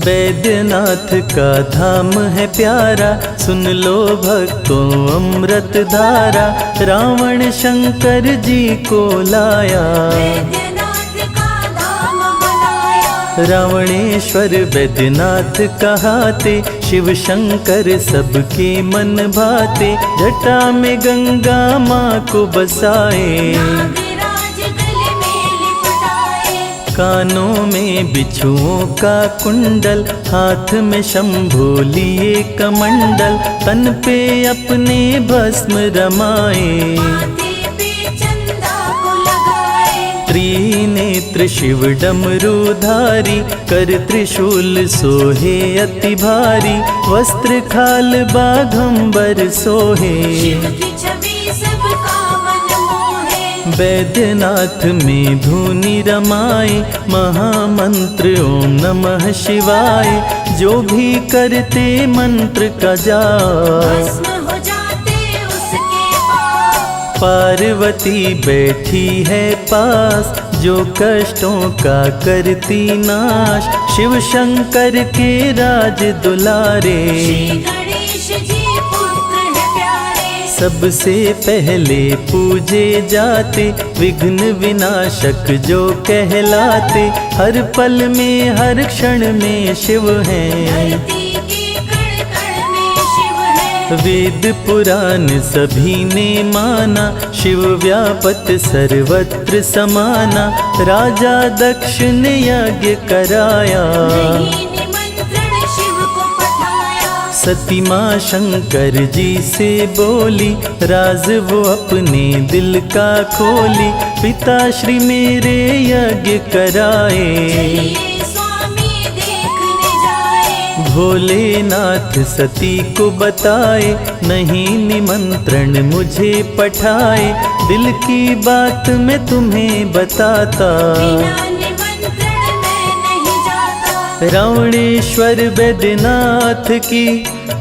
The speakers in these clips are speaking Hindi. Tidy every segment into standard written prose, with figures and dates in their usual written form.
वैद्यनाथ का धाम है प्यारा, सुन लो भक्तों अमृत धारा। रावण शंकर जी को लाया, वैद्यनाथ का धाम बनाया। रावणेश्वर वैद्यनाथ कहाते, शिव शंकर सबके मन भाते। जटा में गंगा माँ को बसाए, नागराज गले में लिपटाए। कानों में बिच्छुओं का कुंडल, हाथ में शंभू लिए कमंडल। तन पे अपने भस्म रमाए, माथे पे चंदा को लगाए। त्रिनेत्र शिव डमरूधारी, कर त्रिशूल सोहे अति भारी। वस्त्र खाल बाघंबर सोहे, शिव की छवि सबका मन मोहे। वैद्यनाथ में धुनि रमाए, महामंत्र ओम नमः शिवाय। जो भी करते मंत्र का जाप, भस्म हो जाते उसके पाप। पार्वती बैठी है पास, जो कष्टों का करती नाश। शिव शंकर के राज दुलारे, श्री गणेश जी पुत्र है प्यारे। सबसे पहले पूजे जाते, विघ्न विनाशक जो कहलाते। हर पल में हर क्षण में शिव हैं, धरती के कण कण में शिव है। वेद पुराण सभी ने माना, शिव व्यापत सर्वत्र समाना। राजा दक्ष ने यज्ञ कराया, नहीं निमंत्रण शिव को पठाया। सती माँ शंकर जी से बोली, राज वो अपने दिल का खोली। पिताश्री मेरे यज्ञ कराए, चलिए स्वामी देखने जाए। भोलेनाथ सती को बताए, नहीं निमंत्रण मुझे पठाए। दिल की बात मैं तुम्हें बताता, बिना निमंत्रण मैं नहीं जाता। रावणेश्वर वैद्यनाथ की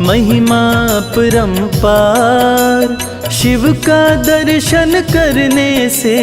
महिमा अपरंपार। शिव का दर्शन करने से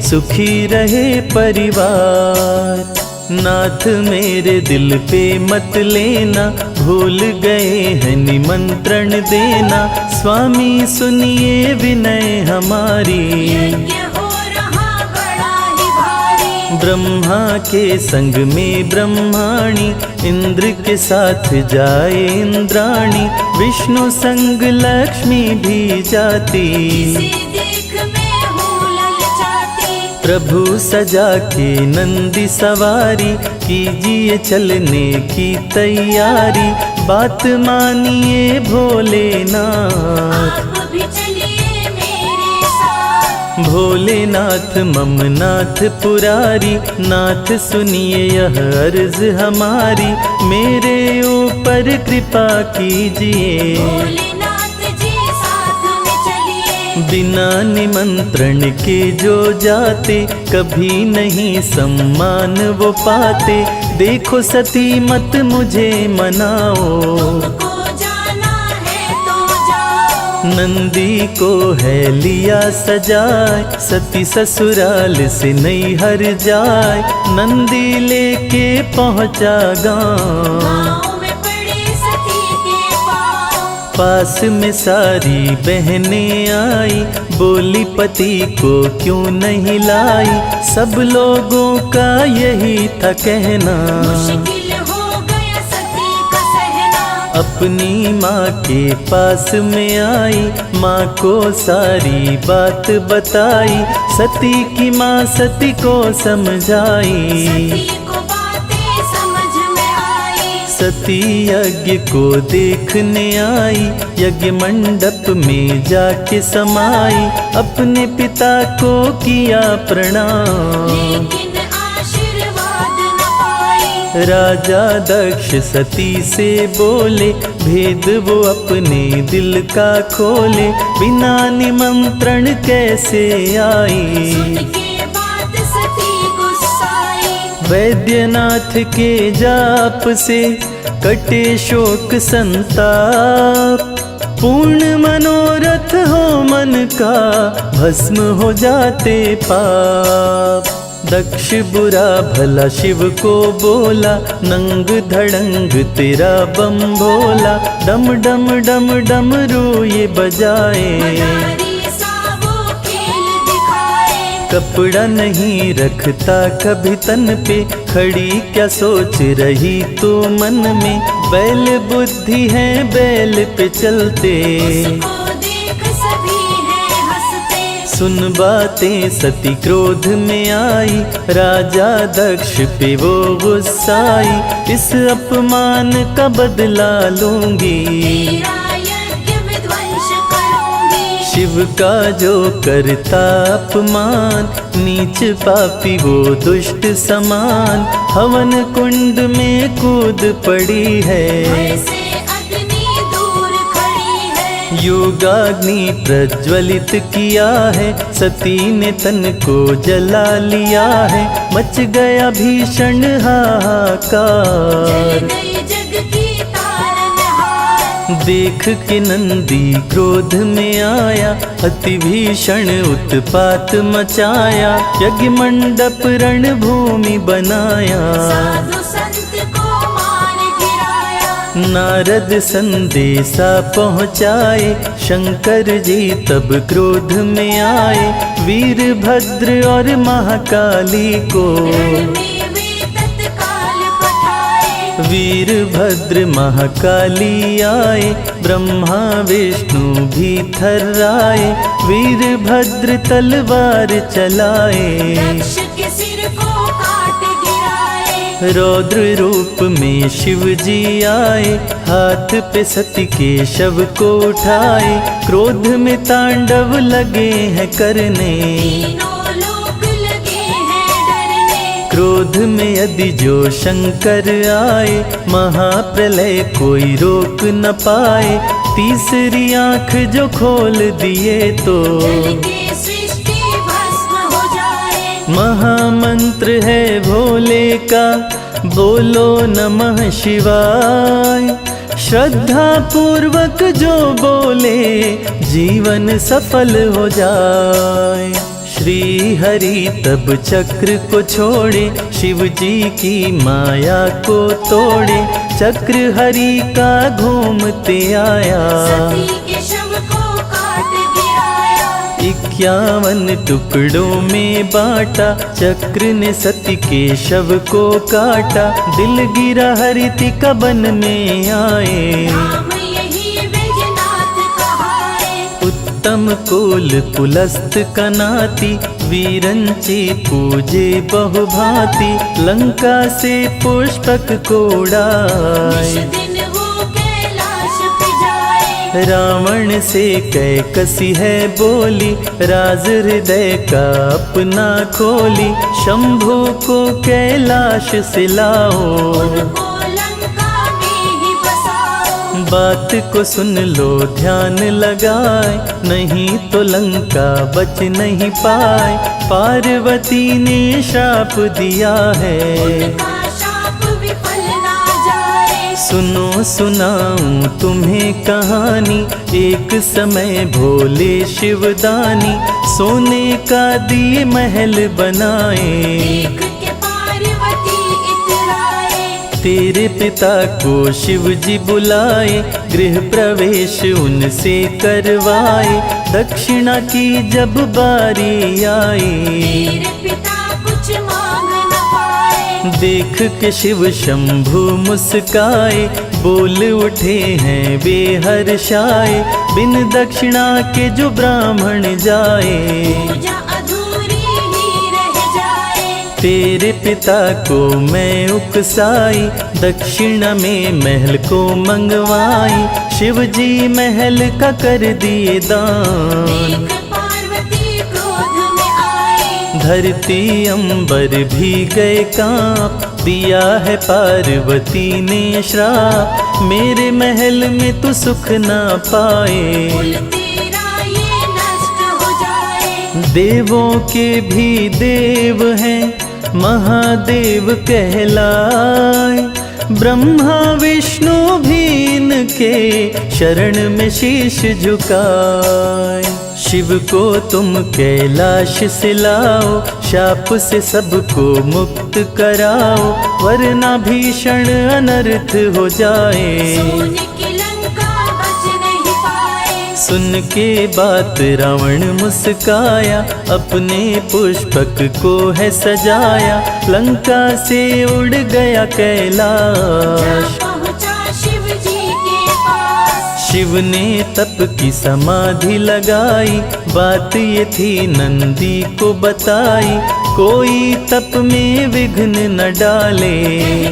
सुखी रहे परिवार। नाथ मेरे दिल पे मत लेना, भूल गए हैं निमंत्रण देना। स्वामी सुनिए विनय हमारी, यज्ञ हो रहा बड़ा ही भारी। ब्रह्मा के संग में ब्रह्माणी, इंद्र के साथ जाए इंद्राणी। विष्णु संग लक्ष्मी भी जाती, इसे देख मैं हूँ ललचाती। प्रभु सजा के नंदी सवारी। कीजिए चलने की तैयारी, बात मानिए भोलेनाथ। आप भी चलिए मेरे साथ। भोलेनाथ ममनाथ पुरारी, नाथ सुनिए यह अर्ज हमारी। मेरे ऊपर कृपा कीजिए, भोलेनाथ जी साथ में चलिए। बिना निमंत्रण के जो जाते, कभी नहीं सम्मान वो पाते। देखो सती मत मुझे मनाओ, को जाना है तो जाओ। नंदी को है लिया सजाए। सती ससुराल से नैहर जाए, नंदी लेके पहुँचा गाँव। गाँव में पड़े सती के पाँव। पास में सारी बहनें आई, बोली पति को क्यों नहीं लाई। सब लोगों का यही था कहना, मुश्किल हो गया सती का सहना। अपनी माँ के पास में आई, माँ को सारी बात बताई। सती की माँ सती को समझाई, सती को बातें समझ में आई। सती यज्ञ को देखने आई। यज्ञ मंडप में जाके समाई, अपने पिता को किया प्रणाम। लेकिन आशीर्वाद न पाई। राजा दक्ष सती से बोले, भेद वो अपने दिल का खोले। बिना निमंत्रण कैसे आई, सुन के बात सती गुस्साई। वैद्यनाथ के जाप से कटे शोक संताप। पूर्ण मनोरथ हो मन का, भस्म हो जाते पाप। दक्ष बुरा भला शिव को बोला, नंग धड़ंग तेरा बम भोला। डम डम डम डमरू ये बजाए, मदारी सा वो खेल दिखाए। कपड़ा नहीं रखता कभी तन पे, खड़ी क्या सोच रही तू मन में। बैल बुद्धि है बैल पे चलते, उसको देख सभी हैं हंसते। सुन बातें सती क्रोध में आई, राजा दक्ष पे वो गुस्साई। इस अपमान का बदला लूंगी, तेरा यज्ञ विध्वंस करूंगी। शिव का जो करता अपमान, नीच पापी वो दुष्ट समान। हवन कुंड में कूद पड़ी है, भय से अग्नि दूर खड़ी है। योगाग्नि प्रज्वलित किया है, सती ने तन को जला लिया है। मच गया भीषण हाहाकार, जल गई जग की तारनहार। देख के नंदी क्रोध में आया, अति भीषण उत्पात मचाया। यज्ञ मंडप रणभूमि बनाया, साधु संत को मार गिराया। नारद संदेशा पहुँचाए, शंकर जी तब क्रोध में आए। वीरभद्र और महाकाली को, रण में वे तत्काल पठाए। वीरभद्र महाकाली आए, ब्रह्मा विष्णु भी थर्राए। वीरभद्र तलवार चलाए, दक्ष के सिर को काट गिराए। रौद्र रूप में शिव जी आए, हाथ पे सती के शव को उठाए। क्रोध में तांडव लगे हैं करने, तीनों लोक लगे हैं डरने। क्रोध में यदि जो शंकर आए, महाप्रलय कोई रोक न पाए। तीसरी आंख जो खोल दिए तो, जल के सृष्टि भस्म हो जाए। महामंत्र है भोले का, बोलो नमः शिवाय। श्रद्धा पूर्वक जो बोले, जीवन सफल हो जाए। श्री हरि तब चक्र को छोड़े, शिव जी की माया को तोड़े। चक्र हरि का घूमते आया, सती के शव को काट गिराया। 51 टुकड़ों में बांटा, चक्र ने सती के शव को काटा। दिल गिरा हरिति का वन में आए, नाम यही बैजनाथ कहाए। उत्तम कुल पुलस्त का नाती, वीरंची पूजे बहुभांति। लंका से पुष्पक को उड़ाए, निश दिन वो कैलाश पे जाए। रावण से कैकसी है बोली, राज हृदय का अपना खोली। शंभु को कैलाश से लाओ, उनको लंका में ही बसाओ। बात को सुन लो ध्यान लगाए, नहीं तो लंका बच नहीं पाए। पार्वती ने श्राप दिया है, उनका शाप विफल ना जाए। सुनो सुनाऊं तुम्हें कहानी। एक समय भोले शिवदानी, सोने का दिए महल बनाए। देख के पार्वती इतराए। तेरे पिता को शिव जी बुलाए, गृह प्रवेश उनसे करवाए। दक्षिणा की जब बारी आई, तेरे पिता कुछ मांग न पाए। देख के शिव शंभु मुस्काए, बोल उठे हैं वे हर्षाए। बिन दक्षिणा के जो ब्राह्मण जाए, पूजा अधूरी ही रह जाए। तेरे पिता को मैं उकसाई, दक्षिणा में महल को मंगवाई। शिव जी महल का कर दिए दान, देख पार्वती क्रोध में आई। धरती अंबर भी गए कांप। दिया है पार्वती ने श्राप, मेरे महल में तू सुख ना पाए। कुल तेरा ये नष्ट हो जाए। देवों के भी देव हैं, महादेव कहलाए। ब्रह्मा विष्णु भी इनके शरण में शीश झुकाए। शिव को तुम कैलाश से लाओ, शाप से सबको मुक्त कराओ, वरना भीषण अनर्थ हो जाए। सोने की लंका बच नहीं पाए। सुन के बात रावण मुस्काया, अपने पुष्पक को है सजाया, लंका से उड़ गया कैलाश। पहुंचा शिव जी के पास। शिव ने तप की समाधि लगाई, बात ये थी नंदी को बताई, कोई तप में विघ्न न डाले।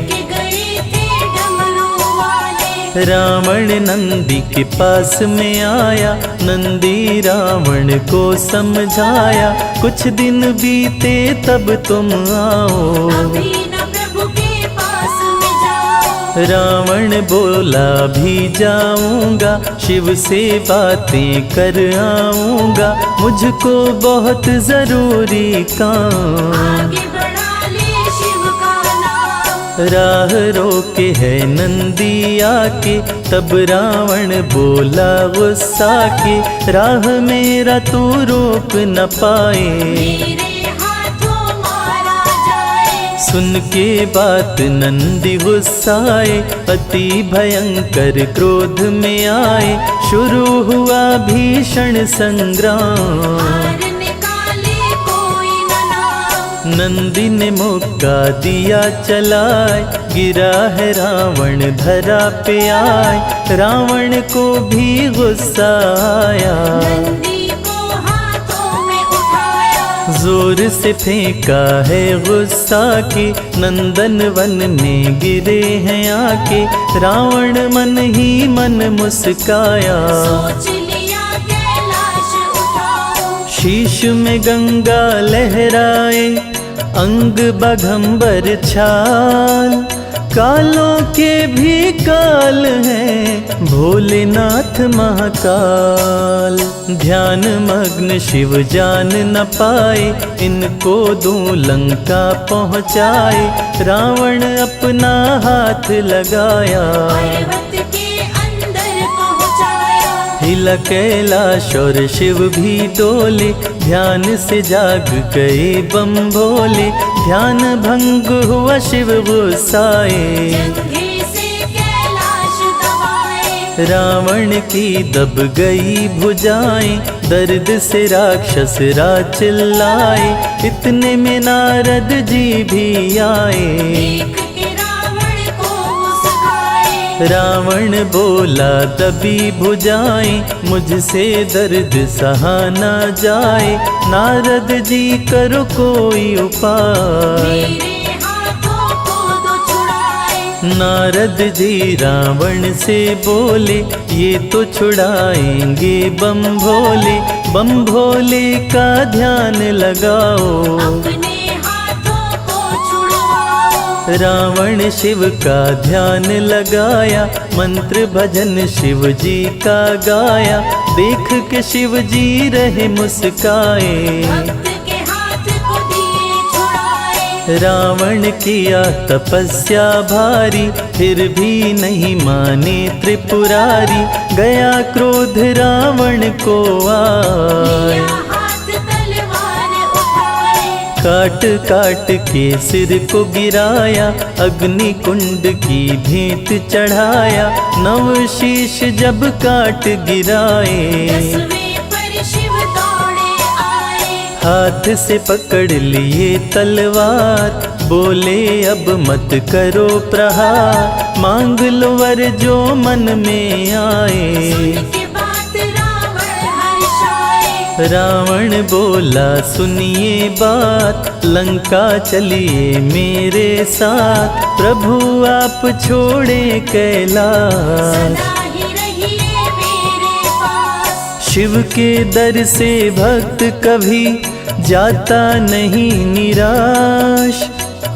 के गए थे डमरू वाले। रावण नंदी के पास में आया, नंदी रावण को समझाया, कुछ दिन बीते तब तुम आओ। अभी न प्रभु के पास में जाओ। रावण बोला भी जाऊंगा, शिव से बातें कर आऊंगा, मुझको बहुत जरूरी काम। आगे बढ़ा ले शिव का नाम। राह रोके है नंदी आके, तब रावण बोला गुस्सा के, राह मेरा तू रोक न पाए। मेरे हाथों मारा जाए। सुन के बात नंदी गुस्साए, अति भयंकर क्रोध में आए, शुरू हुआ भीषण संग्राम। हार निकाले कोई न नाम। नंदी ने मौका दिया चलाए, गिरा है रावण धरा पे आए, रावण को भी गुस्सा आया। नंदी को हाथों में उठाया। जोर से फेंका है गुस्सा के, नंदन वन में गिरे हैं आके, रावण मन ही मन मुस्काया। सोच लिया कैलाश उठाओ। शीश में गंगा लहराए, अंग बघंबर छाल, कालों के भी काल हैं भोलेनाथ महाकाल। ध्यान मग्न शिव जान न पाए, इनको दो लंका पहुँचाए, रावण अपना हाथ लगाया। पर्वत के अंदर पहुंचाया। हिला कैलाश और शिव भी डोले, ध्यान से जाग गए बम भोले, ध्यान भंग हुआ शिव गुस्साए। जंघे से कैलाश दबाए। रावण की दब गई भुजाएं, दर्द से राक्षस राज चिल्लाए, इतने में नारद जी भी आए। देख के रावण को मुस्काए। रावण बोला दबी भुजाएं, मुझसे दर्द सहा न जाए, नारद जी करो कोई उपाय। मेरे हाथों को दो छुड़ाए। नारद जी रावण से बोले, ये तो छुड़ाएंगे बम भोले, बम भोले का ध्यान लगाओ। अपने हाथों को छुड़वाओ। रावण शिव का ध्यान लगाया, मंत्र भजन शिव जी का गाया, देख के शिव जी रहे मुस्काए। भक्त के हाथ को दिए छुड़ाए। रावण किया तपस्या भारी, फिर भी नहीं माने त्रिपुरारी, गया क्रोध रावण को आए। लिया हाथ तलवार उठाए। काट काट के सिर को गिराया, अग्नि कुंड की भेंट चढ़ाया, नव शीश जब काट गिराए। 10वें पर शिव दौड़े आए। हाथ से पकड़ लिए तलवार, बोले अब मत करो प्रहार, मांग लो वर जो मन में आए। सुन के बात रावण हर्षाए। रावण बोला सुनिए बात, लंका चलिए मेरे साथ, प्रभु आप छोड़े कैलाश। सदा ही रहिए मेरे पास। शिव के दर से भक्त कभी जाता नहीं निराश,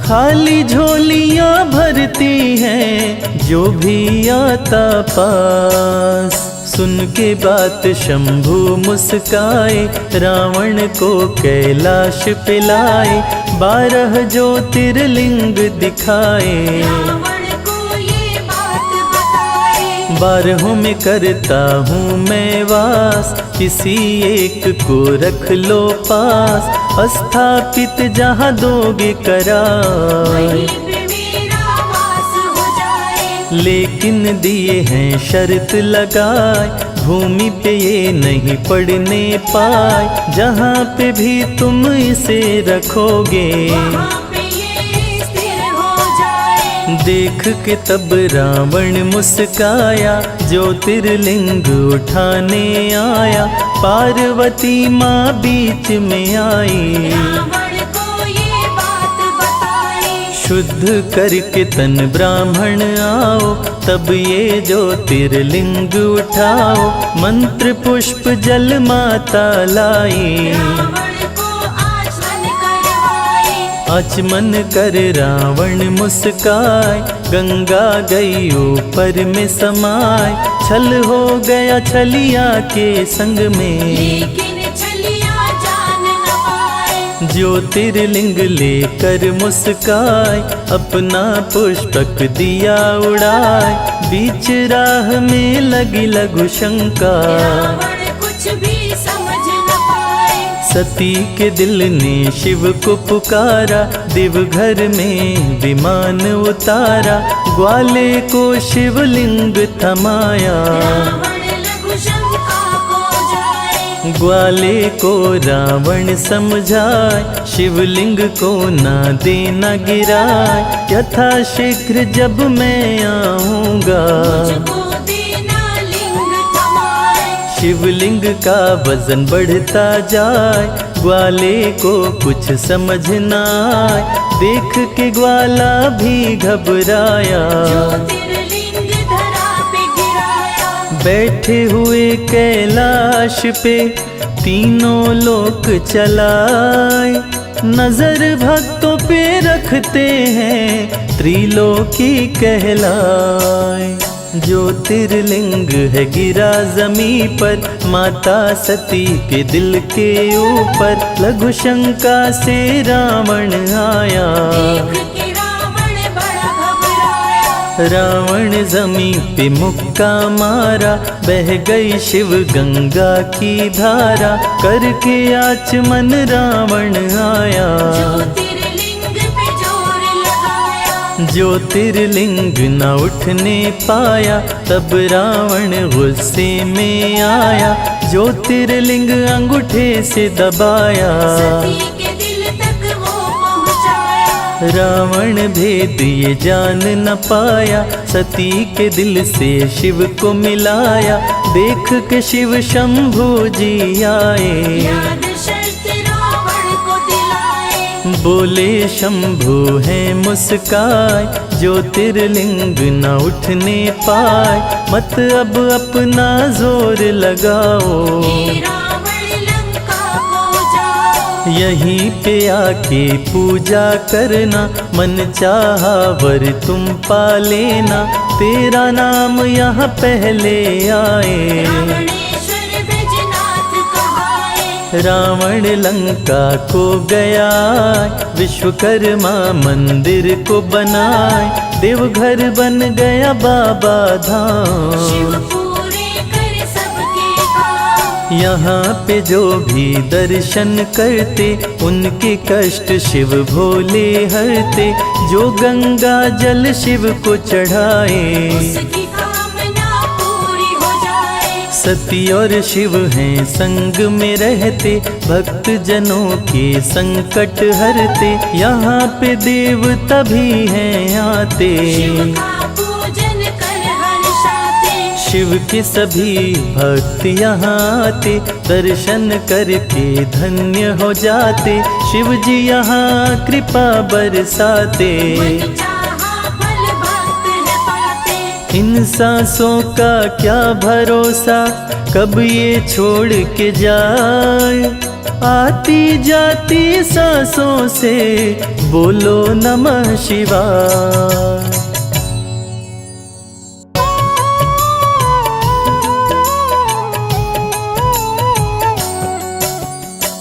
खाली झोलियां भरती हैं जो भी आता पास। सुन के बात शंभु मुस्काए, रावण को कैलाश पिलाए, 12 ज्योतिर्लिंग दिखाए। रावण को ये बात बताए। बारहों में करता हूँ मैं वास, किसी एक को रख लो पास, स्थापित जहाँ दोगे करार। वहीं पे मेरा वास हो जाए। लेकिन दिए हैं शर्त लगाए, भूमि पे ये नहीं पड़ने पाए, जहाँ पे भी तुम इसे रखोगे। वहाँ पे ये स्थिर हो जाए। देख के तब रावण मुस्काया, ज्योतिर्लिंग उठाने आया, पार्वती माँ बीच में आई। रावण को ये बात बताई। शुद्ध करके तन ब्राह्मण आओ, तब ये ज्योतिर्लिंग उठाओ, मंत्र पुष्प जल माता लाई। रावण को आचमन करवाए। आचमन कर रावण मुस्काए, गंगा गई ऊपर में समाए, छल हो गया छलिया के संग में। लेकिन छलिया जान न पाए। ज्योतिर्लिंग लेकर मुस्काए, अपना पुष्पक दिया उड़ाए, बीच राह में लगी लघु शंका। रावण कुछ भी समझ न पाए। सती के दिल ने शिव को पुकारा, देवघर में विमान उतारा, ग्वाले को शिवलिंग थमाया। रावण लघु शंका को जाए। ग्वाले को रावण समझाए, शिवलिंग को ना देना गिराए, यथा शीघ्र जब मैं आऊँगा। मुझको देना लिंग थमाए। शिवलिंग का वजन बढ़ता जाए, ग्वाले को कुछ समझ न आए, देख के ग्वाला भी घबराया। ज्योतिर्लिंग धरा पे गिराया। बैठे हुए कैलाश पे तीनों लोक चलाए, नजर भक्तों पे रखते हैं, त्रिलोकी कहलाए। ज्योतिर्लिंग है गिरा जमी पर, माता सती के दिल के ऊपर, लघु शंका से रावण आया। देख के रावण बड़ा घबराया। रावण जमी पे मुक्का मारा, बह गई शिव गंगा की धारा, करके आचमन रावण आया। ज्योतिर्लिंग पे जोर लगाया। ज्योतिर्लिंग न उठने पाया, तब रावण गुस्से में आया, ज्योतिर्लिंग अंगूठे से दबाया। सती के दिल तक वो पहुँचाया। रावण भेद ये जान न पाया, सती के दिल से शिव को मिलाया, देख के शिव शंभु जी आए। याद शर्त रावण को दिलाए। बोले शंभु है मुस्काए, ज्योतिर्लिंग न उठने पाए, मत अब अपना जोर लगाओ। हे रावण लंका को जाओ। यहीं पे आके पूजा करना, मन चाहा वर तुम पा लेना, तेरा नाम यहाँ पहले आए। रावणेश्वर बैजनाथ कहाए। रावण लंका को गया, विश्वकर्मा मंदिर को बनाए, देवघर बन गया बाबा शिव धाम। पूरे कर सबके काम। यहाँ पे जो भी दर्शन करते, उनके कष्ट शिव भोले हरते, जो गंगा जल शिव को चढ़ाए। उसकी कामना पूरी हो जाए। सती और शिव हैं संग में रहते, भक्त जनों के संकट हरते, यहाँ पे देवता भी हैं आते। शिव का पूजन कर हर्षाते। शिव के सभी भक्त यहाँ आते, दर्शन करके धन्य हो जाते, शिव जी यहाँ कृपा बरसाते। मन चाहा फल भक्त है पाते। इन सांसों का क्या भरोसा, कब ये छोड़ के जाए, आती जाती सांसों से बोलो नमः शिवाय।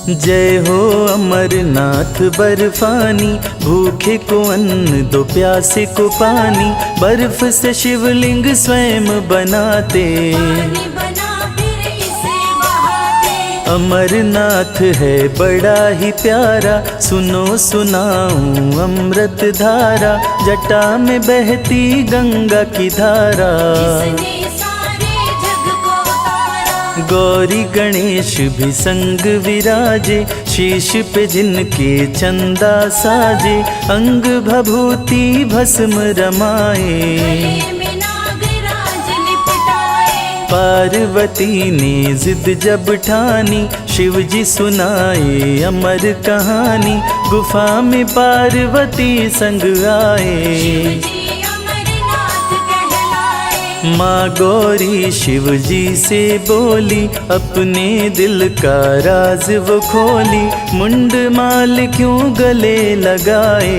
जय हो अमरनाथ बर्फानी, भूखे को अन्न दो प्यासे को पानी। बर्फ से शिवलिंग स्वयं बनाते, पानी बना फिर इसे बहाते। अमरनाथ है बड़ा ही प्यारा, सुनो सुनाऊं अमृत धारा। जटा में बहती गंगा की धारा, जिसने सारे जग को उतारा। गौरी गणेश भी संग विराजे, शीश पे जिनके चंदा साजे। अंग भभूति भस्म रमाए, गले में नागराज लिपटाए। पार्वती ने जिद जब ठानी, शिव जी सुनाए अमर कहानी। गुफा में पार्वती संग आए, शिवजी अमरनाथ कहलाए। माँ गौरी शिव जी से बोली, अपने दिल का राज वो खोली। मुंड माल क्यों गले लगाए,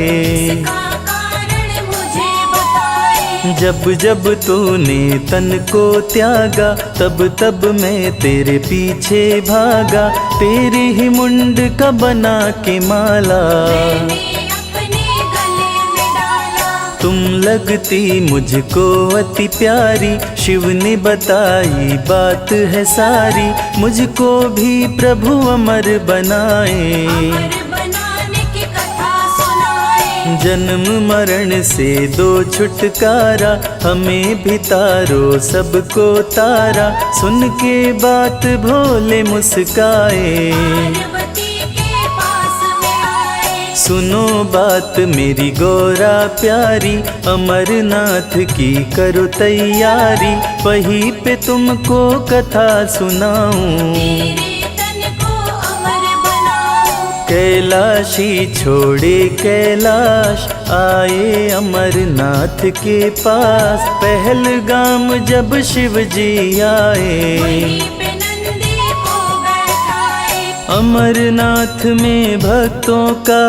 इसका कारण मुझे बताए। जब जब तूने तन को त्यागा, तब तब मैं तेरे पीछे भागा। तेरे ही मुंड का बना के माला, मैंने अपने गले में डाला। तुम लगती मुझको अति प्यारी। शिव ने बताई बात है सारी, मुझको भी प्रभु अमर बनाए। अमर बनाने की कथा सुनाए। जन्म मरण से दो छुटकारा, हमें भी तारो सबको तारा। सुन के बात भोले मुस्काए, पार्वती के पास में आए। सुनो बात मेरी गौरा प्यारी। अमरनाथ की करो तैयारी, वहीं पे तुमको कथा सुनाऊं। तेरे तन को अमर बनाऊं। कैलाशी छोड़े कैलाश, आए अमरनाथ के पास। पहलगाम जब शिव जी आए, वहीं पे नंदी को बैठाए। अमरनाथ में भक्तों का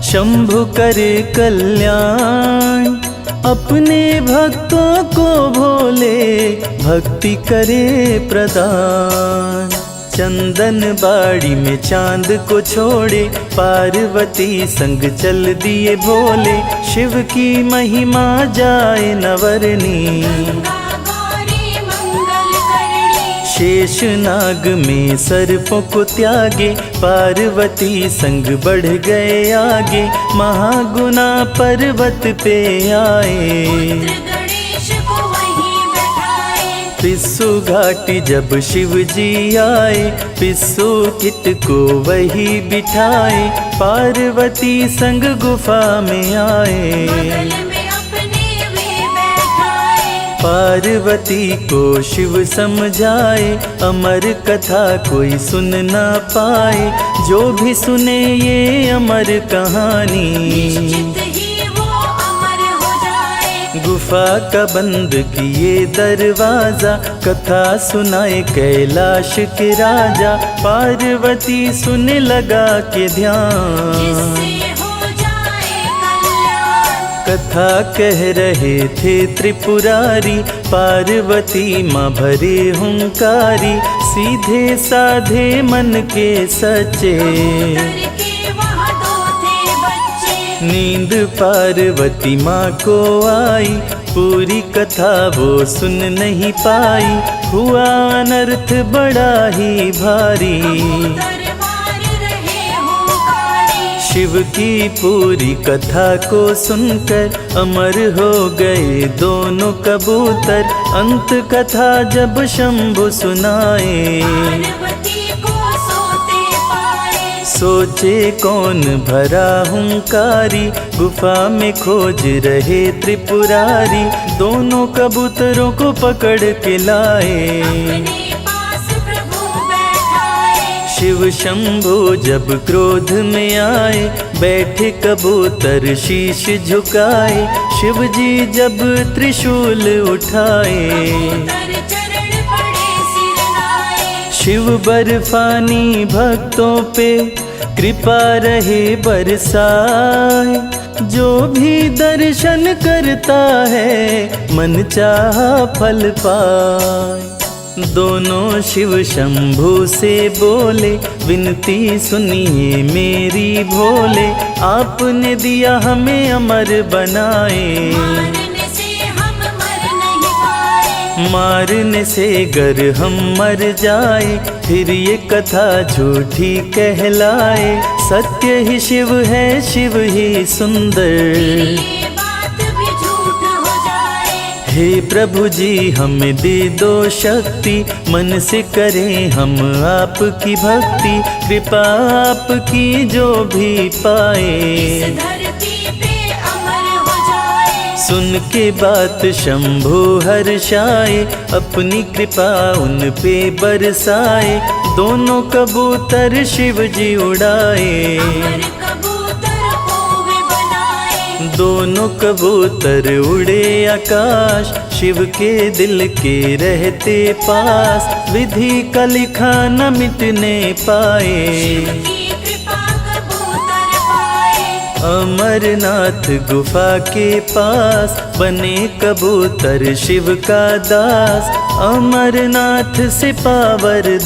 शंभु करे कल्याण। अपने भक्तों को भोले भक्ति करे प्रदान। चंदन बाड़ी में चांद को छोड़े, पार्वती संग चल दिए भोले। शिव की महिमा जाए नवरनी, गंगा गौरी मंगल करणी। शेष नाग में सर्पों को त्यागे, पार्वती संग बढ़ गए आगे। महागुना पर्वत पे आए, पुत्र गणेश को वहीं बैठाए। पिस्सू घाटी जब शिव जी आए, पिस्सू किट को वही बिठाए। पार्वती संग गुफा में आए, बगल में अपने वे बैठाए। पार्वती को शिव समझाए। अमर कथा कोई सुन ना पाए, जो भी सुने ये अमर कहानी। निश्चित ही वो अमर हो जाए। गुफा का बंद किए दरवाजा, कथा सुनाए कैलाश के राजा। पार्वती सुने लगा के ध्यान, जिससे हो जाए कल्याण। कथा कह रहे थे त्रिपुरारी। पार्वती माँ भरे हुंकारी, सीधे साधे मन के सच्चे। कबूतर के वहाँ दो थे बच्चे। नींद पार्वती माँ को आई, पूरी कथा वो सुन नहीं पाई। हुआ अनर्थ बड़ा ही भारी, कबूतर मार रहे हुंकारी। शिव की पूरी कथा को सुनकर अमर हो गए दोनों कबूतर। अंत कथा जब शंभु सुनाए, पार्वती को सोते पाए। सोचे कौन भरा हुंकारी। गुफा में खोज रहे त्रिपुरारी, दोनों कबूतरों को पकड़ के लाए। अपने पास प्रभु बैठाए। शिव शंभु जब क्रोध में आए, बैठे कबूतर शीश झुकाए। शिव जी जब त्रिशूल उठाए, कबूतर चरण पड़े सिर नाए। शिव बर्फानी भक्तों पे कृपा रहे बरसाए। जो भी दर्शन करता है मन चाहा फल पाए। दोनों शिव शंभु से बोले, विनती सुनिए मेरी भोले, आपने दिया हमें अमर बनाए। मारने से हम मर नहीं पाए, मारने से गर हम मर जाए, फिर ये कथा झूठी कहलाए। सत्य ही शिव है, शिव ही सुंदर। ये बात भी झूठ हो जाए। हे प्रभु जी हमें दे दो शक्ति, मन से करें हम आपकी भक्ति। कृपा आपकी जो भी पाए, इस धरती पे अमर हो जाए। सुन के बात शंभु हर्षाए, अपनी कृपा उन पे बरसाए। दोनों कबूतर शिव जी उड़ाए, अमर कबूतर कोवे बनाए। दोनों कबूतर उड़े आकाश, शिव के दिल के रहते पास। विधि का लिखा न मिटने पाए, शिव की कृपा कबूतर पाए। अमरनाथ गुफा के पास, बने कबूतर शिव का दास। अमरनाथ से पावरदान,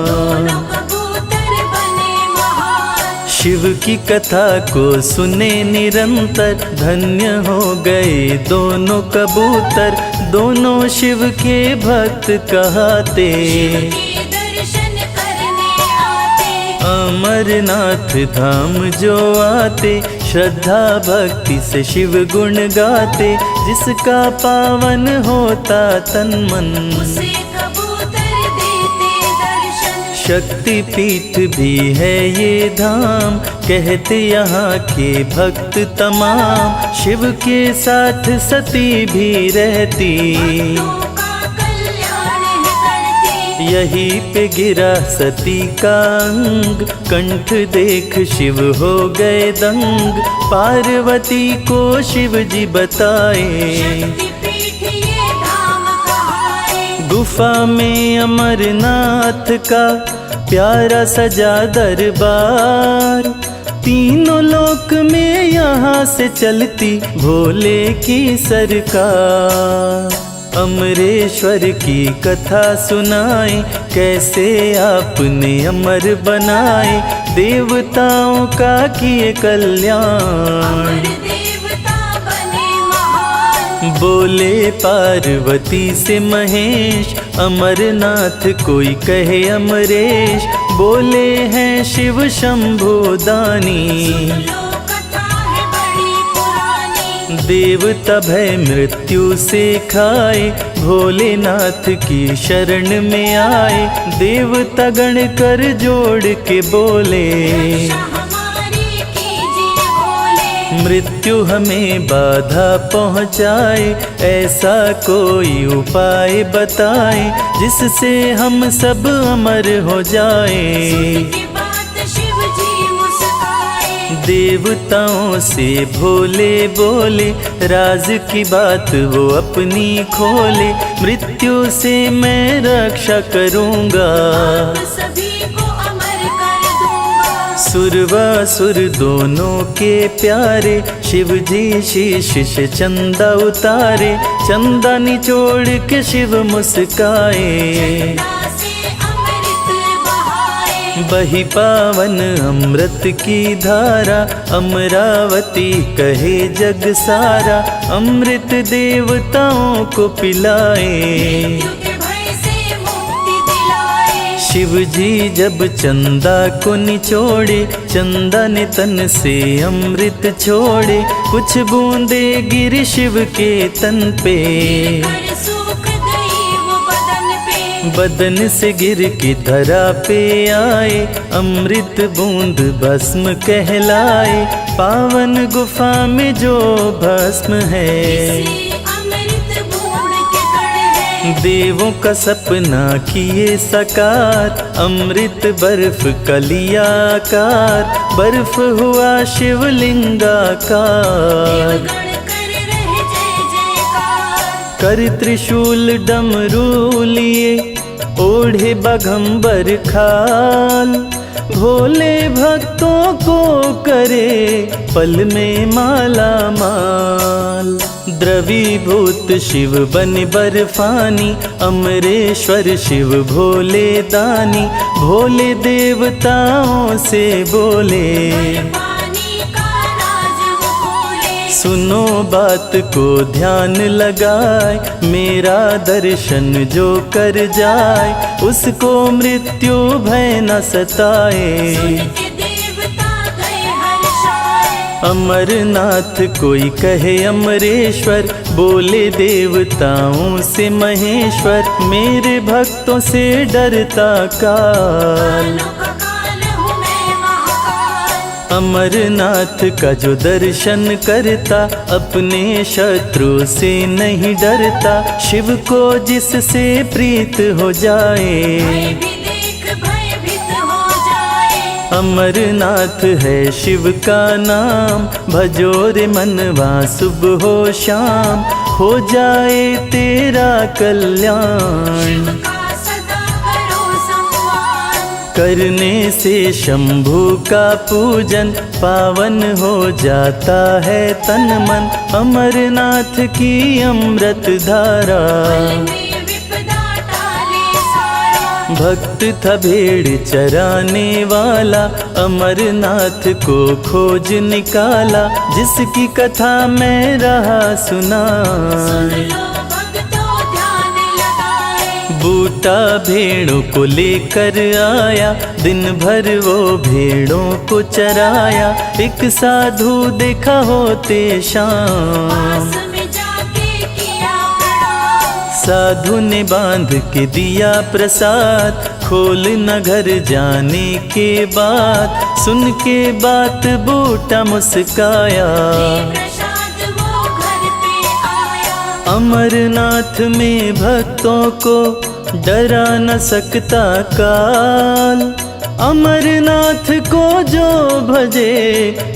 दोनों कबूतर बने महान। शिव की कथा को सुने निरंतर, धन्य हो गए दोनों कबूतर। दोनों शिव के भक्त कहाते, शिव के दर्शन करने आते। अमरनाथ धाम जो आते, श्रद्धा भक्ति से शिव गुण गाते। जिसका पावन होता तन मन, उसे कबूतर देते दर्शन। शक्ति पीठ भी है ये धाम, कहते यहाँ के भक्त तमाम। शिव के साथ सती भी रहती, भक्तों का कल्याण है करती। यहीं पे गिरा सती का अंग, कंठ देख शिव हो गए दंग। पार्वती को शिव जी बताए, शक्तिपीठ ये धाम कहाए। गुफा में अमरनाथ का प्यारा सजा दरबार। तीनों लोक में यहाँ से चलती भोले की सरकार। अमरेश्वर की कथा सुनाए, कैसे आपने अमर बनाए। देवताओं का किए कल्याण, अमर देवता बने महान। बोले पार्वती से महेश, अमरनाथ कोई कहे अमरेश। बोले हैं शिव शंभु दानी, लो कथा है बड़ी पुरानी। देवता भय मृत्यु से खाए, भोलेनाथ की शरण में आए। देवता गण कर जोड़ के बोले, रक्षा हमारी कीजिए भोले। मृत्यु हमें बाधा पहुँचाए। ऐसा कोई उपाय बताए, जिससे हम सब अमर हो जाए। की बात शिव जी मुस्काए। देवताओं से भोले बोले, राज की बात वो अपनी खोले। मृत्यु से मैं रक्षा करूँगा, आप सभी को अमर कर दूंगा। सुरवासुर दोनों के प्यारे, शिव जी शीश से चंदा उतारे। चंदा निचोड़ के शिव मुस्काए, चंदा से अमृत बहाए। बही पावन अमृत की धारा। अमरावती कहे जग सारा, अमृत देवताओं को पिलाए। मृत्यु के भय से मुक्ति दिलाए। शिव जी जब चंदा को निचोड़े, चंदा ने तन से अमृत छोड़े। कुछ बूंदे गिरी शिव के तन पे, कर सूख गई वो बदन पे। बदन से गिर के धरा पे आए। अमृत बूंद भस्म कहलाए, पावन गुफा में जो भस्म है। इसी अमृत बूंद के कण है। देवों का सपना किए साकार, अमृत बर्फ का लिया आकार। बर्फ हुआ शिवलिंगाकार, देवगण कर रहे जय जयकार। कर त्रिशूल डमरू लिए, ओढ़े बाघंबर खाल। भोले भक्तों को करे पल में माला माल। द्रवीभूत शिव बन बर्फानी, अमरेश्वर शिव भोले दानी। भोले देवताओं से बोले, पानी का राज वो खोले। सुनो बात को ध्यान लगाए, मेरा दर्शन जो कर जाए, उसको मृत्यु भय न सताए। सुन के देवता गए हर्षाए। अमरनाथ कोई कहे अमरेश्वर, बोले देवताओं से महेश्वर। मेरे भक्तों से डरता काल, कालों का काल हूँ मैं महाकाल। अमरनाथ का जो दर्शन करता, अपने शत्रु से नहीं डरता। शिव को जिससे प्रीत हो जाए, भय भी देख भयभीत हो जाए। अमरनाथ है शिव का नाम, भजो रे मनवा सुबह हो शाम। हो जाए तेरा कल्याण, शिव का सदा करो सम्मान। करने से शंभु का पूजन, पावन हो जाता है तन मन। अमरनाथ की अमृत धारा, पल में विपदा टाले सारा। भक्त था भेड़ चराने वाला, अमरनाथ को खोज निकाला। जिसकी कथा मैं रहा सुना, सुन लो भक्तों ध्यान लगाए। बूटा भेड़ों को लेकर आया, दिन भर वो भेड़ों को चराया। एक साधु देखा होते शाम, पास में जाके किया प्रणाम। साधु ने बांध के दिया प्रसाद। खोल न घर जाने के बाद, सुन के बात बूटा मुस्काया। प्रसाद वो घर पे आया। अमरनाथ में भक्तों को डरा न सकता काल। अमरनाथ को जो भजे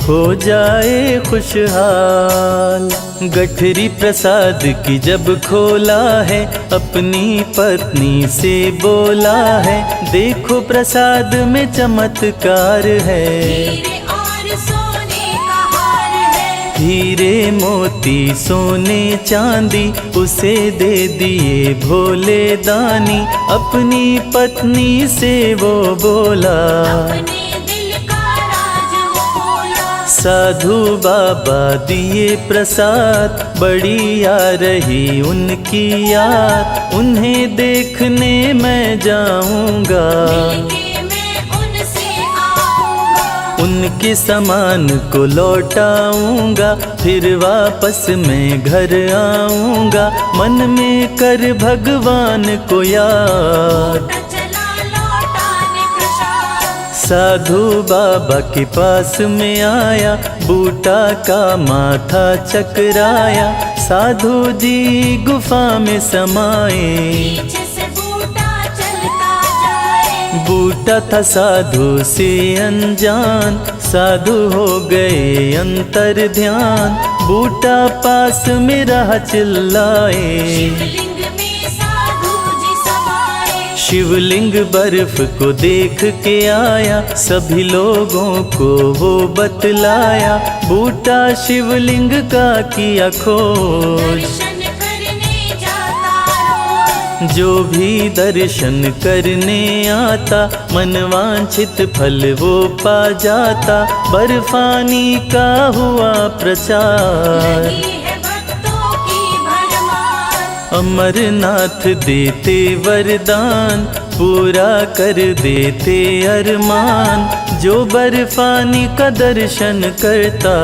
हो जाए खुशहाल। गठरी प्रसाद की जब खोला है, अपनी पत्नी से बोला है। देखो प्रसाद में चमत्कार है, हीरे और सोने का हार है। हीरे मोती सोने चांदी उसे दे दिए भोले दानी। अपनी पत्नी से वो बोला, अपने दिल का राज वो खोला। साधु बाबा दिए प्रसाद। बड़ी आ रही उनकी याद, उन्हें देखने मैं जाऊंगा। मिलके मैं उनसे आऊंगा। उनके सामान को लौटाऊंगा, फिर वापस मैं घर आऊंगा। मन में कर भगवान को याद, चला लौटाने प्रसाद। साधु बाबा के पास में आया। बूटा का माथा चकराया, साधु जी गुफा में समाए। पीछे से बूटा चलता जाए। बूटा था साधु से अनजान, साधु हो गए अंतर ध्यान। बूटा पास में रहा चिल्लाए, शिवलिंग में साधु जी समाए। शिवलिंग बर्फ को देख के आया, सभी लोगों को वो बतलाया। बूटा शिवलिंग का किया खोज, दर्शन करने जाता रोज। जो भी दर्शन करने आता, मनवांछित फल वो पा जाता। बर्फानी का हुआ प्रचार, लगी है भक्तों की भरमार। अमरनाथ देते वरदान, पूरा कर देते अरमान। जो बर्फानी का दर्शन करता,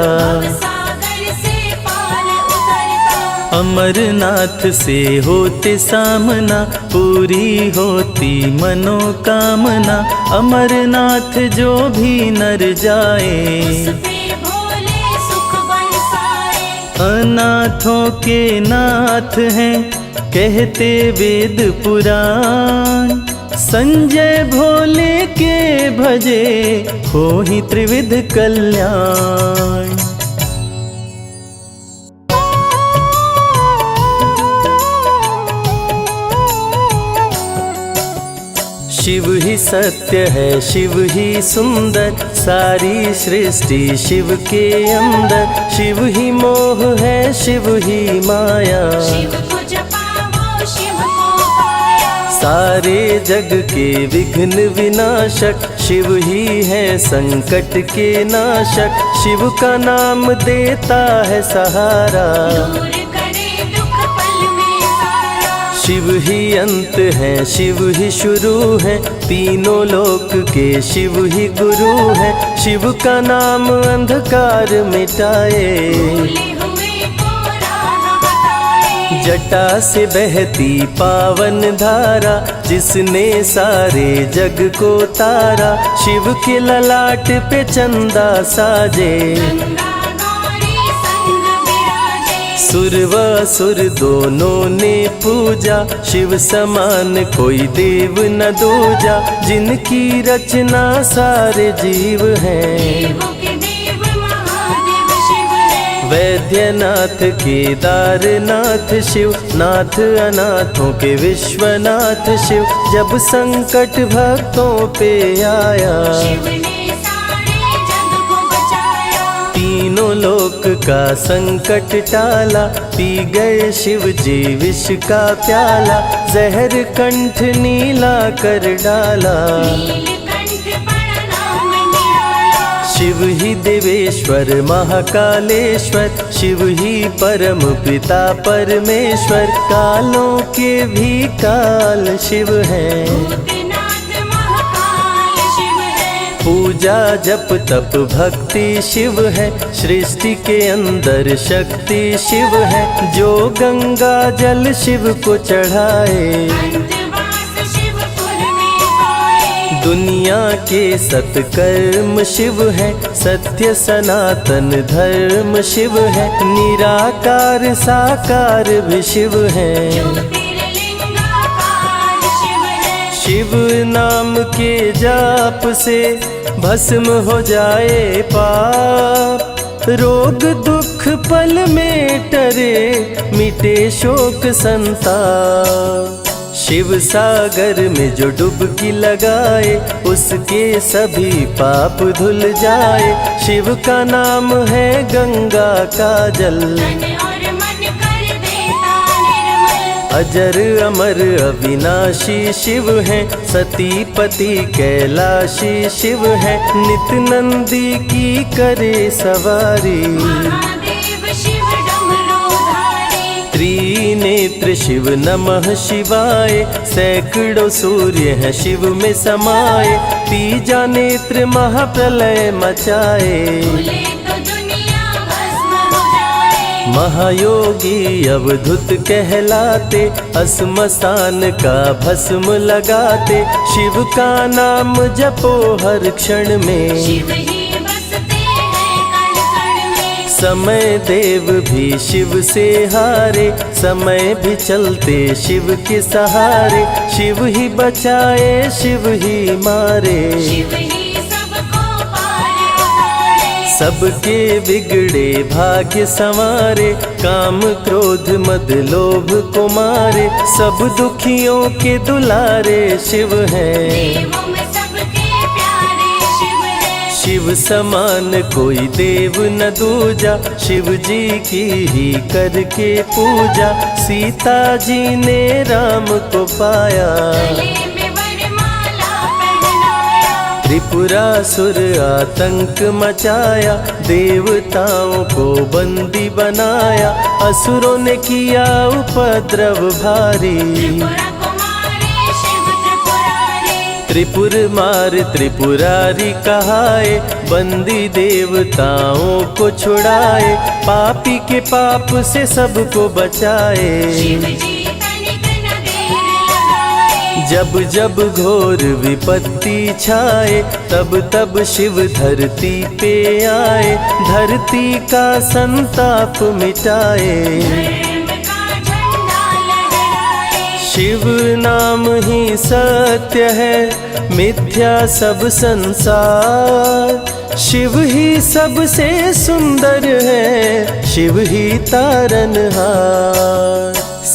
सागर से पार उतरता। अमरनाथ से होते सामना, पूरी होती मनोकामना। अमरनाथ जो भी नर जाए, उसपे भोले सुख बरसाए। अनाथों के नाथ हैं कहते वेद पुराण। संजय भोले के भजे हो ही त्रिविध कल्याण। शिव ही सत्य है, शिव ही सुंदर, सारी सृष्टि शिव के अंदर। शिव ही मोह है, शिव ही माया, शिव को जपाओ शिव को पाया। सारे जग के विघ्न विनाशक, शिव ही है संकट के नाशक। शिव का नाम देता है सहारा, दूर करे दुख पल में सारा। शिव ही अंत है, शिव ही शुरू है, तीनों लोक के शिव ही गुरु है। शिव का नाम अंधकार मिटाए, भूले हुए को राह बताए। जटा से बहती पावन धारा, जिसने सारे जग को तारा। शिव के ललाट पे चंदा साजे, गंगा गौरी संग विराजे। सुर व असुर दोनों ने पूजा, शिव समान कोई देव न दूजा। जिनकी रचना सारे जीव हैं, देवों के देव महादेव शिव है। वैद्यनाथ केदारनाथ शिव, नाथ अनाथों के विश्वनाथ शिव। जब संकट भक्तों पे आया, शिव ने सारे जग को बचाया। तीनों लोक का संकट टाला, पी गए शिव जी विष का प्याला। जहर कंठ नीला कर डाला, नीलकंठ प्रणाम निराला। शिव ही देवेश्वर महाकालेश्वर, शिव ही परम पिता परमेश्वर। कालों के भी काल शिव है, भूतनाथ महाकाल शिव है। पूजा जप तप भक्ति शिव है, सृष्टि के अंदर शक्ति शिव है। जो गंगा जल शिव को चढ़ाए, अंतवास शिवपुर में पाए। दुनिया के सत्कर्म शिव है, सत्य सनातन धर्म शिव है। निराकार साकार भी शिव है, ज्योतिर्लिंगाकार शिव है। शिव नाम के जाप से भस्म हो जाए पाप। रोग दुख पल में टरे, मिटे शोक संताप। शिव सागर में जो डुबकी लगाए, उसके सभी पाप धुल जाए। शिव का नाम है गंगा का जल, तन और मन कर देता निर्मल। अजर अमर अविनाशी शिव है, सतीपति कैलाशी शिव है। नित नंदी की करे सवारी, महादेव शिव डमरूधारी। त्रिनेत्र शिव नमः शिवाय। सैकड़ों सूर्य हैं शिव में समाये, तीजा नेत्र महाप्रलय मचाए। भूले तो दुनिया भस्म हो जाए। महायोगी अवधूत कहलाते, अस्मशान का भस्म लगाते। शिव का नाम जपो हर क्षण में, शिव ही बसते हैं कण कण में। समय देव भी शिव से हारे, समय भी चलते शिव के सहारे। शिव ही बचाए, शिव ही मारे, शिव ही सबको पार उतारे। सबके बिगड़े भाग्य संवारे। काम क्रोध मद लोभ को मारे, सब दुखियों के दुलारे शिव हैं। देवों में सबके प्यारे शिव है। शिव समान कोई देव न दूजा, शिव जी की ही करके पूजा। सीता जी ने राम को पाया, गले में वरमाला पहनाया। त्रिपुरासुर आतंक मचाया, देवताओं को बंदी बनाया। असुरों ने किया उपद्रव भारी, त्रिपुरा कुमारी शिव त्रिपुरारी। त्रिपुर मार त्रिपुरारी कहाए, बंदी देवताओं को छुड़ाए। पापी के पाप से सबको बचाए, शिव जी तनिक न देर लगाए। जब जब घोर विपत्ति छाए, तब तब शिव धरती पे आए। धरती का संताप मिटाए, धर्म का झंडा लहराए। शिव नाम ही सत्य है, मिथ्या सब संसार। शिव ही सबसे सुंदर है, शिव ही तारनहार।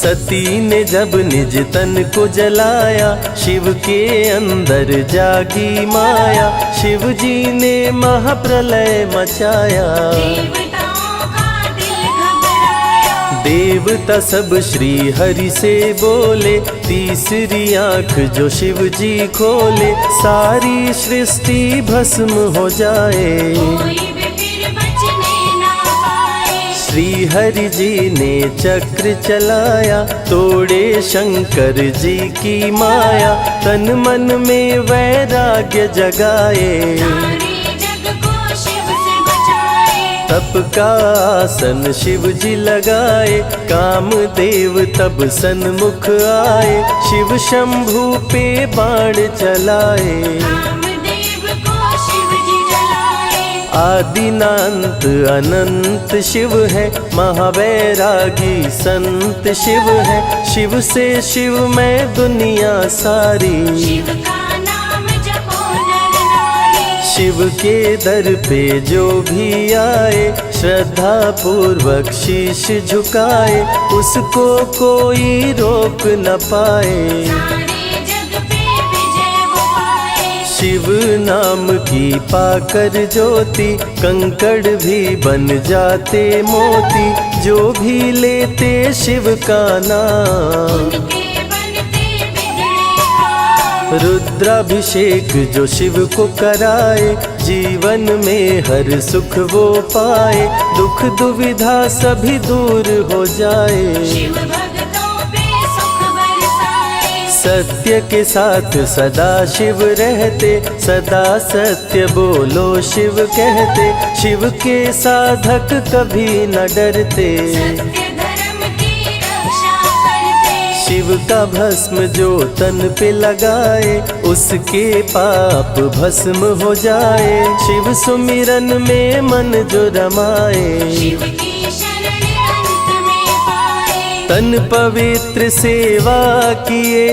सती ने जब निज तन को जलाया, शिव के अंदर जागी माया, शिव जी ने महाप्रलय मचाया। देवताओं का दिल घबराया, देवता सब श्री हरि से बोले, तीसरी आंख जो शिव जी खोले, सारी सृष्टि भस्म हो जाए। कोई भी फिर बचने ना पाए। श्री हरि जी ने चक्र चलाया, तोड़े शंकर जी की माया, तन मन में वैराग्य जगाए। सारे जग को शिव से बचाए। तप का आसन शिव जी लगाए, कामदेव तब सन्मुख आए, शिव शंभू पे बाण चलाए। कामदेव को शिव जी जलाए। आदिनांत अनंत शिव है, महावैरागी संत शिव है, शिव से शिव में दुनिया सारी। शिव का नाम जपो नर नारी। शिव के दर पे जो भी आए, श्रद्धा पूर्वक शीश झुकाए, उसको कोई रोक न पाए। सारे जग पे विजय वो पाए। शिव नाम की पाकर ज्योति, कंकड़ भी बन जाते मोती, जो भी लेते शिव का नाम। उनके बनते बिगड़े काम। रुद्राभिषेक जो शिव को कराए, जीवन में हर सुख वो पाए, दुख दुविधा सभी दूर हो जाए। शिव भक्तों पे सुख बरसाए। सत्य के साथ सदा शिव रहते, सदा सत्य बोलो शिव कहते, शिव के साधक कभी न डरते। सत्य धर्म की रक्षा करते। शिव का भस्म जो तन पे लगाए, उसके पाप भस्म हो जाए। शिव सुमिरन में मन जो रमाए, शिव की शरण अंत में पाए। तन पवित्र सेवा किए,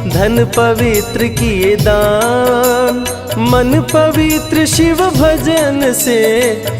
धन पवित्र किए दान, मन पवित्र शिव भजन से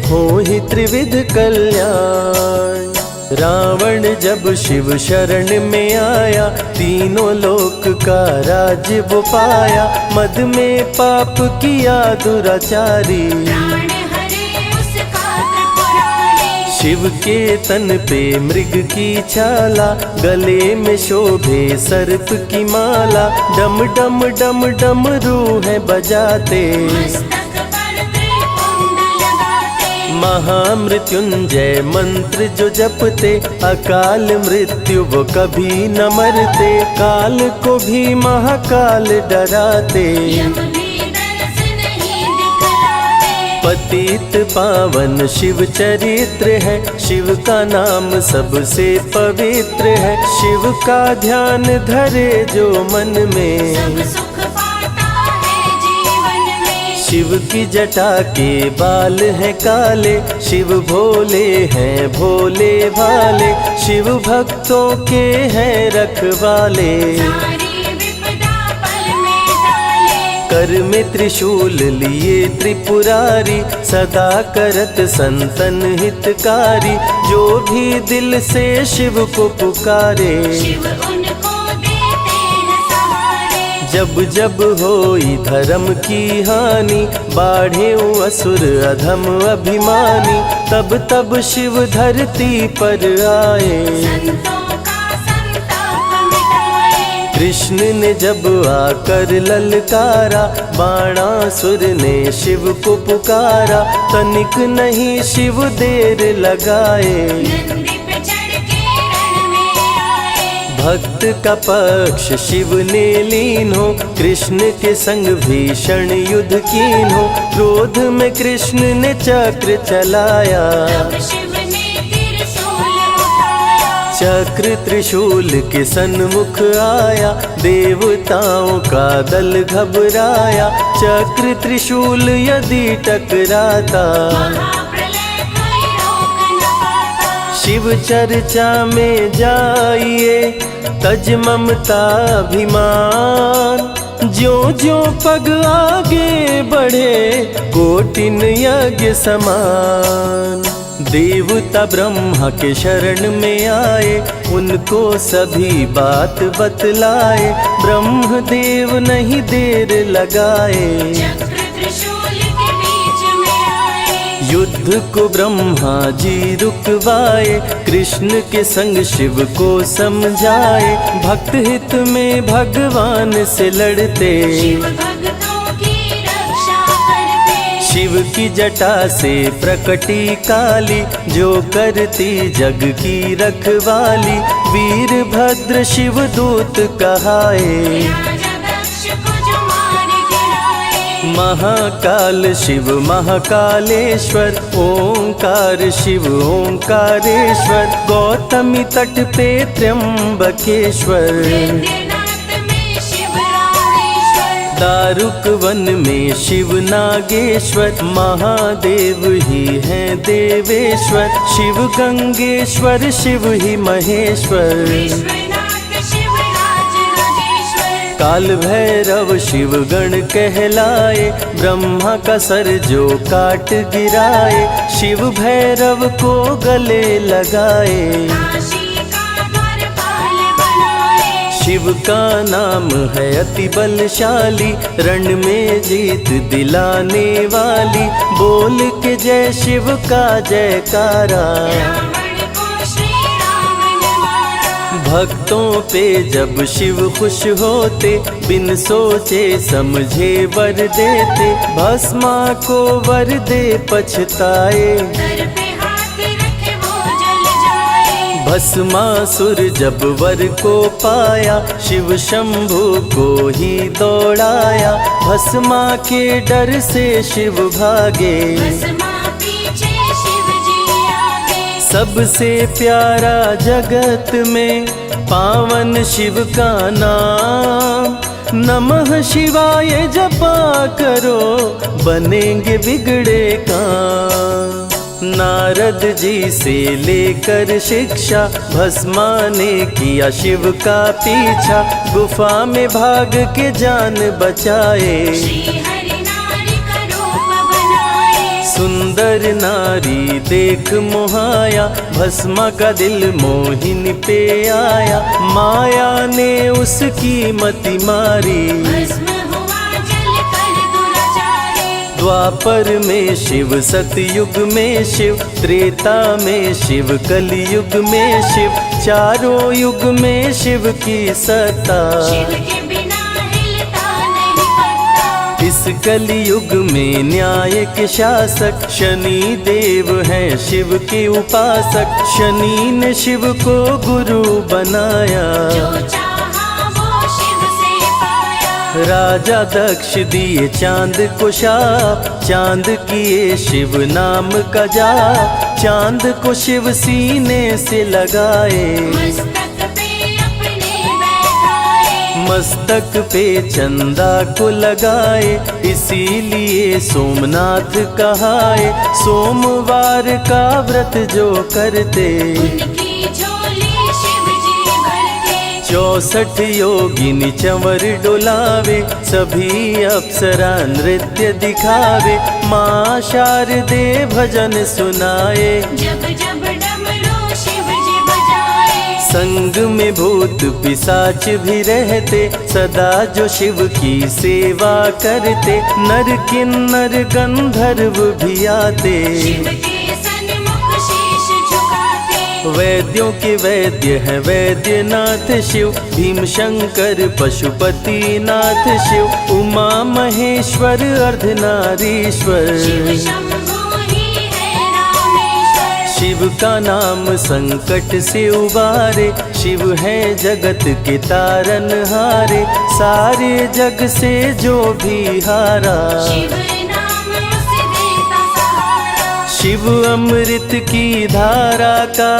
हो ही त्रिविध कल्याण। रावण जब शिव शरण में आया, तीनों लोक का राज्य वो पाया, मद में पाप किया दुराचारी। प्राण हरे उसका त्रिपुरारी। शिव के तन पे मृग की छाला, गले में शोभे सर्प की माला, डम डम डम डम रूह बजाते। मस्तक पर त्रिपुंड लगाते। महामृत्युंजय मंत्र जो जपते, अकाल मृत्यु वो कभी न मरते, काल को भी महाकाल डराते। यम भी दरस नहीं दिखलाते। पतित पावन शिव चरित्र है, शिव का नाम सबसे पवित्र है, शिव का ध्यान धरे जो मन में, सब सुख पाता है जीवन में। शिव की जटा के बाल हैं काले, शिव भोले हैं भोले भाले, शिव भक्तों के हैं रखवाले। सारी विपदा पल में डाले। कर में त्रिशूल लिए त्रिपुरारी, सदा करत संतन हितकारी, जो भी दिल से शिव को पुकारे। शिव उनको देते हैं सहारे। जब जब होई धर्म की हानि, बाढ़े असुर अधम अभिमानी, तब तब शिव धरती पर आए। संतों का संताप मिटाए। कृष्ण ने जब आकर ललकारा, बाणासुर ने शिव को पुकारा, तनिक नहीं शिव देर लगाए। नंदी पे चढ़ के रण में आए। भक्त का पक्ष शिव ने लीन हो, कृष्ण के संग भीषण युद्ध कीन हो, क्रोध में कृष्ण ने चक्र चलाया। तब शिव ने त्रिशूल उठाया। चक्र त्रिशूल के सन्मुख आया, देवताओं का दल घबराया, चक्र त्रिशूल यदि टकराता, महाप्रलय कोई रोक न पाता। शिव चर्चा में जाइए, तज ममता अभिमान, ज्यों ज्यों पग आगे बढ़े, कोटिन यज्ञ समान। देवता ब्रह्मा के शरण में आए, उनको सभी बात बतलाए। ब्रह्मदेव नहीं देर लगाए, चक्र त्रिशूल के बीच में आए। युद्ध को ब्रह्मा जी रुकवाए, कृष्ण के संग शिव को समझाए। भक्त हित में भगवान से लड़ते, शिव भक्तों की रक्षा करते। शिव की जटा से प्रकटी काली, जो करती जग की रखवाली। वीरभद्र शिव दूत कहाए, राजा दक्ष को जो मार गिराए। महाकाल शिव महाकालेश्वर, ओंकार शिव ओंकारेश्वर। गौतमी तट पे त्र्यंबकेश्वर, वैद्यनाथ में शिव रामेश्वर। दारुक वन में शिव नागेश्वर। महादेव ही हैं देवेश्वर, शिव गंगेश्वर शिव ही महेश्वर। विश्वनाथ शिव राजराजेश्वर। काल भैरव शिव गण कहलाए, ब्रह्मा का सर जो काट गिराए। शिव भैरव को गले लगाए, काशी का द्वारपाल बनाए। शिव का नाम है अति बलशाली, रण में जीत दिलाने वाली। बोल के जय शिव का जयकारा, रावण को श्री राम ने मारा। भक्तों पे जब शिव खुश होते, बिन सोचे समझे वर देते। भस्मा को वर दे पछताए, सर पे हाथ रखे वो जल जाए। भस्मासुर जब वर को पाया, शिव शंभु को ही दौड़ाया। भस्मा के डर से शिव भागे, भस्मा पीछे शिव जी आगे। सबसे प्यारा जगत में पावन शिव का नाम। नमः शिवाय जपा करो, बनेंगे बिगड़े काम। नारद जी से लेकर शिक्षा, भस्मा ने किया शिव का पीछा। गुफा में भाग के जान बचाए, श्री हरि नारी का रूप बनाए। सुंदर नारी देख मोहाया, भस्मा का दिल मोहिनी पे आया। माया ने उसकी मति मारी, भस्म हुआ जल कर दुराचारी। द्वापर में शिव सतयुग में शिव, त्रेता में शिव कलयुग में शिव। चारों युग में शिव की सत्ता, शिव के बिना हिलता नहीं पत्ता। इस कलयुग में न्याय के शासक, शनि देव हैं शिव के उपासक। शनि ने शिव को गुरु बनाया, जो चाहा वो शिव से पाया। राजा दक्ष दिए चांद को शाप, चांद किए शिव नाम का जाप। चांद को शिव सीने से लगाए, मस्तक पे अपने बैठाए। मस्तक पे चंदा को लगाए। इसीलिए सोमनाथ कहाए, सोमवार का व्रत जो करते। उनकी झोली शिव जी भरते। 64 योगिनी चंवर डोलावे, सभी अप्सरा नृत्य दिखावे। माँ शारदे भजन सुनाए, जब जब डमरू शिव जी बजाए। संग में भूत पिशाच भी रहते, सदा जो शिव की सेवा करते। नर किन्नर गंधर्व भी आते, शिव के सन्मुख शीश झुकाते। वैद्यों के वैद्य है वैद्यनाथ शिव। भीम शंकर पशुपति नाथ शिव। उमा महेश्वर अर्धनारीश्वर, शिव शंभु ही है रामेश्वर। शिव का नाम संकट से उबारे। शिव है जगत के तारनहारे, सारे जग से जो भी हारा। शिव नाम उसे देता सहारा। शिव अमृत की धारा का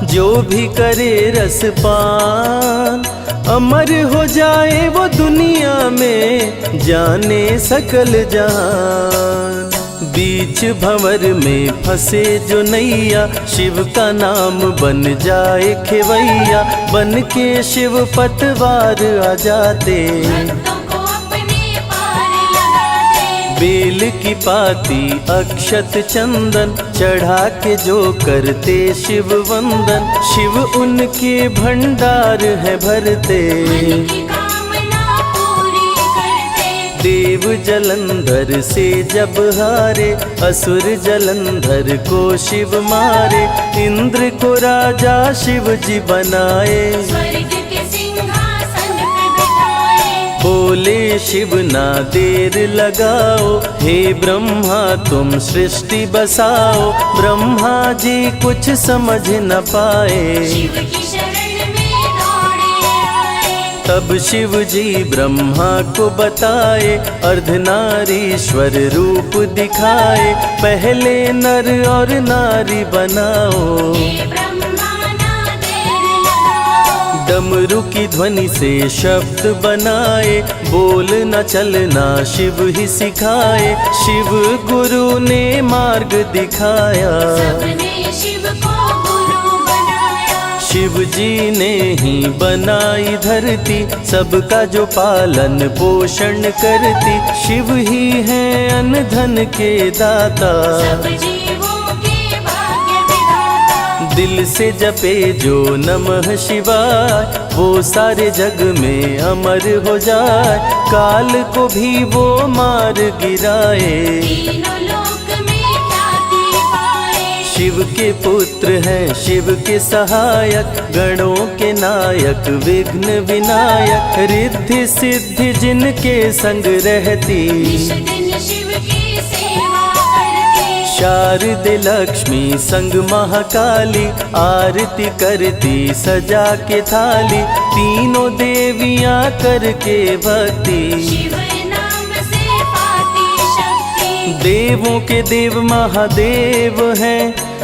जो भी करे रसपान, अमर हो जाए वो दुनिया में, जाने सकल जहान। बीच भंवर में फंसे जो नैया, शिव का नाम बन जाए खेवैया। बन के शिव पतवार आ जाते, भक्तों को अपने पार लगाते। बेल की पाती अक्षत चंदन चढ़ा के जो करते शिव वंदन, शिव उनके भंडार है भरते। मन की कामना पूरी करते। देव जलंधर से जब हारे, असुर जलंधर को शिव मारे। इंद्र को राजा शिव जी बनाए, स्वर्ग के सिंहासन पे बिठाए। बोले शिव ना देर लगाओ, हे ब्रह्मा तुम सृष्टि बसाओ। ब्रह्मा जी कुछ समझ न पाए, शिव की शरण में दौड़े आए। तब शिव जी ब्रह्मा को बताए, अर्धनारीश्वर रूप दिखाए। पहले नर और नारी बनाओ, हे ब्रह्मा ना देर लगाओ। डमरू की ध्वनि से शब्द बनाए, बोलना चलना शिव ही सिखाए। शिव गुरु ने मार्ग दिखाया, सबने शिव को गुरु बनाया। शिव जी ने ही बनाई धरती, सबका जो पालन पोषण करती। शिव ही है अन्न धन के दाता, सब जीवों के भाग्य विधाता। दिल से जपे जो नमः शिवाय, वो सारे जग में अमर हो जाए। काल को भी वो मार गिराए, तीनों लोक में ख्याति पाए। शिव के पुत्र हैं शिव के सहायक, गणों के नायक विघ्न विनायक। रिद्धि सिद्धि जिनके संग रहती, निश दिन शिव की सेवा करते। शारदे लक्ष्मी संग महाकाली, आरती करती सजा के थाली। तीनों देवियां करके भक्ति, शिव नाम से पाती शक्ति। देवों के देव महादेव हैं,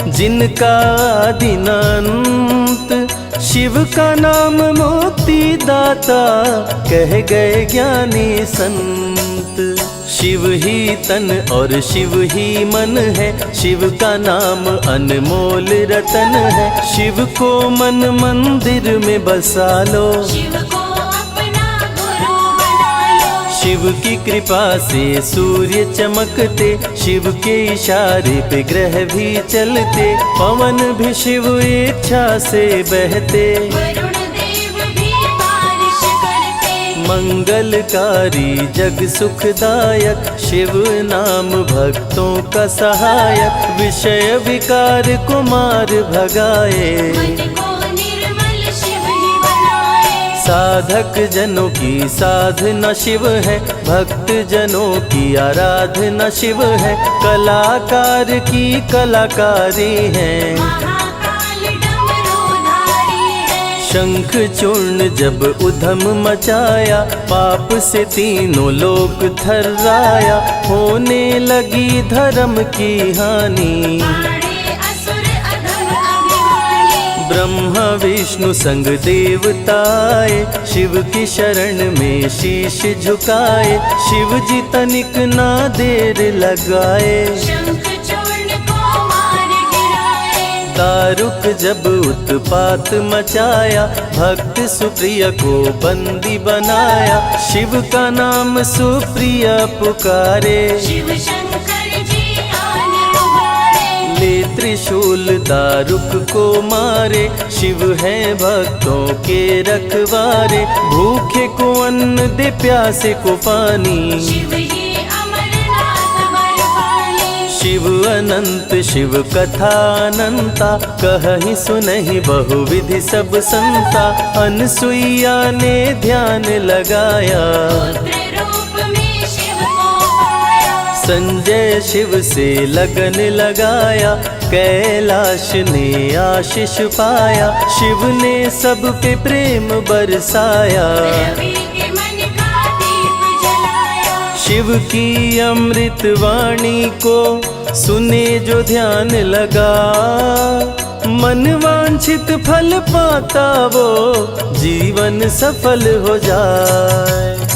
जिनका आदि अनंत। शिव का नाम मुक्ति दाता, कह गए ज्ञानी संत। शिव ही तन और शिव ही मन है, शिव का नाम अनमोल रतन है। शिव को मन मंदिर में बसा लो, शिव को अपना गुरु बना लो। शिव की कृपा से सूर्य चमकते, शिव के इशारे पे ग्रह भी चलते। पवन भी शिव इच्छा से बहते, वरुण देव भी बारिश करते। मंगलकारी जग सुखदायक, शिव नाम भक्तों का सहायक। विषय विकार को मार भगाए, मन को निर्मल शिव ही बनाए। साधक जनों की साधना शिव है, भक्त जनों की आराधना शिव है। कलाकार की कलाकारी है, महाकाल डमरूधारी है। शंख चूर्ण जब उधम मचाया, पाप से तीनों लोक थर्राया। होने लगी धर्म की हानि, बाड़े असुर अधम अभिमानी। ब्रह्मा विष्णु संग देवताए, शिव की शरण में शीश झुकाए। शिव जी तनिक ना देर लगाए, शंख चूर्ण को मार गिराए। दारुक जब उत्पात मचाया, भक्त सुप्रिया को बंदी बनाया। शिव का नाम सुप्रिया पुकारे, शिव शंकर जी आन उबारे। ले त्रिशूल दारुक को मारे। शिव है भक्तों के रखवारे, भूखे को अन्न दे प्यासे को पानी। शिव ही अमरनाथ बरपाली। शिव अनंत शिव कथा अनंता, कहीं सुनहि बहुविधि सब संता। अनसुईया ने ध्यान लगाया, पुत्र रूप में शिव को पाया। संजय शिव से लगन लगाया। कैलाश ने आशीष पाया, शिव ने सब पे प्रेम बरसाया। रवि के मन का दीप जलाया। शिव की अमृत वाणी को सुने जो ध्यान लगा, मन वांछित फल पाता वो जीवन सफल हो जाए।